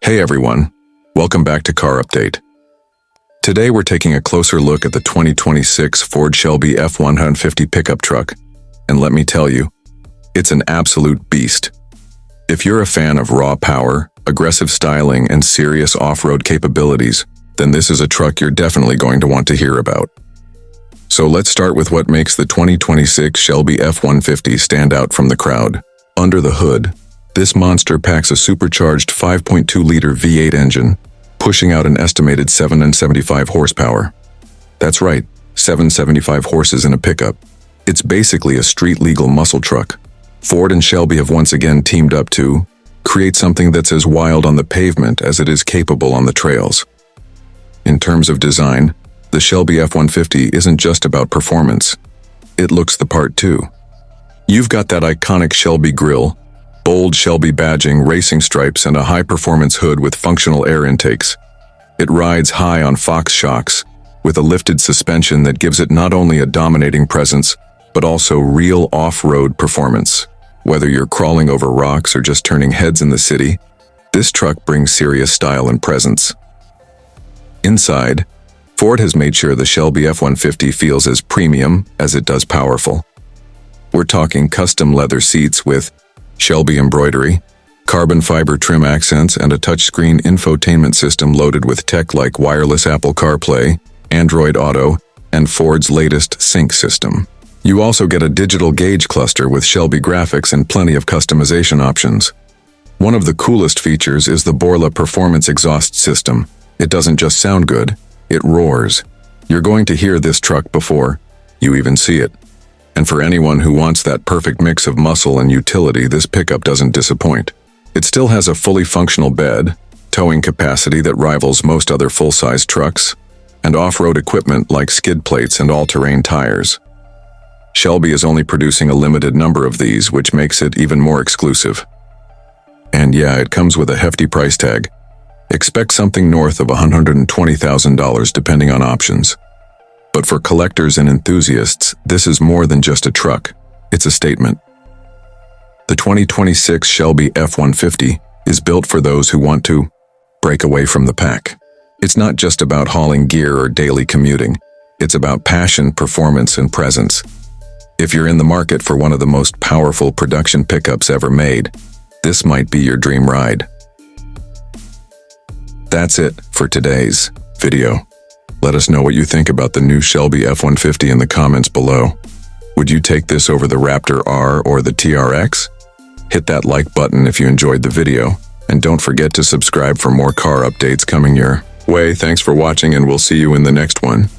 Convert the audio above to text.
Hey everyone, welcome back to Car Update. Today we're taking a closer look at the 2026 Ford Shelby F-150 pickup truck, and let me tell you, it's an absolute beast. If you're a fan of raw power, aggressive styling, and serious off-road capabilities, then this is a truck you're definitely going to want to hear about. So let's start with what makes the 2026 Shelby F-150 stand out from the crowd. Under the hood, this monster packs a supercharged 5.2-liter V8 engine, pushing out an estimated 775 horsepower. That's right, 775 horses in a pickup. It's basically a street-legal muscle truck. Ford and Shelby have once again teamed up to create something that's as wild on the pavement as it is capable on the trails. In terms of design, the Shelby F-150 isn't just about performance. It looks the part too. You've got that iconic Shelby grille, bold Shelby badging, racing stripes, and a high-performance hood with functional air intakes. It rides high on Fox shocks, with a lifted suspension that gives it not only a dominating presence, but also real off-road performance. Whether you're crawling over rocks or just turning heads in the city, this truck brings serious style and presence. Inside, Ford has made sure the Shelby F-150 feels as premium as it does powerful. We're talking custom leather seats with Shelby embroidery, carbon fiber trim accents, and a touchscreen infotainment system loaded with tech like wireless Apple CarPlay, Android Auto, and Ford's latest sync system. You also get a digital gauge cluster with Shelby graphics and plenty of customization options. One of the coolest features is the Borla Performance exhaust system. It doesn't just sound good, it roars. You're going to hear this truck before you even see it. And for anyone who wants that perfect mix of muscle and utility, this pickup doesn't disappoint. It still has a fully functional bed, towing capacity that rivals most other full-size trucks, and off-road equipment like skid plates and all-terrain tires. Shelby is only producing a limited number of these, which makes it even more exclusive. And yeah, it comes with a hefty price tag. Expect something north of $120,000 depending on options. But for collectors and enthusiasts, this is more than just a truck. It's a statement. The 2026 Shelby F-150 is built for those who want to break away from the pack. It's not just about hauling gear or daily commuting. It's about passion, performance, and presence. If you're in the market for one of the most powerful production pickups ever made, this might be your dream ride. That's it for today's video. Let us know what you think about the new Shelby F-150 in the comments below. Would you take this over the Raptor R or the TRX? Hit that like button if you enjoyed the video, and don't forget to subscribe for more car updates coming your way. Thanks for watching, and we'll see you in the next one.